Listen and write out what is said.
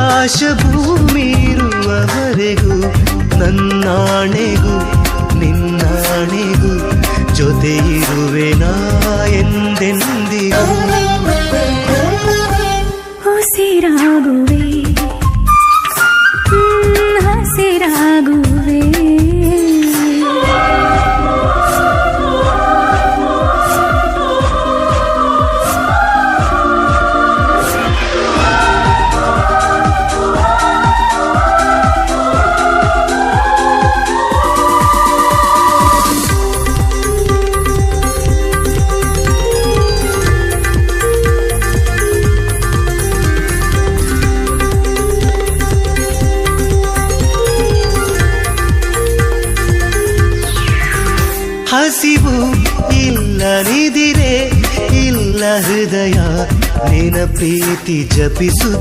ಆಕಾಶ ಭೂಮಿ ಇರುವವರೆಗೂ ನನ್ನಾಣೆಗೂ ನಿನ್ನಾಣೆಗೂ ಜೊತೆ ಇರುವೆ ನಾ ಎಂದೆಂದಿಗೂ. ಉಸಿರಾಗುವೆ ಹಸಿರಾಗುವೆ ಹಸಿವು ಇಲ್ಲ ನಿದಿರೆ ಇಲ್ಲ ಹೃದಯ ನಿನ ಪ್ರೀತಿ ಜಪಿಸು.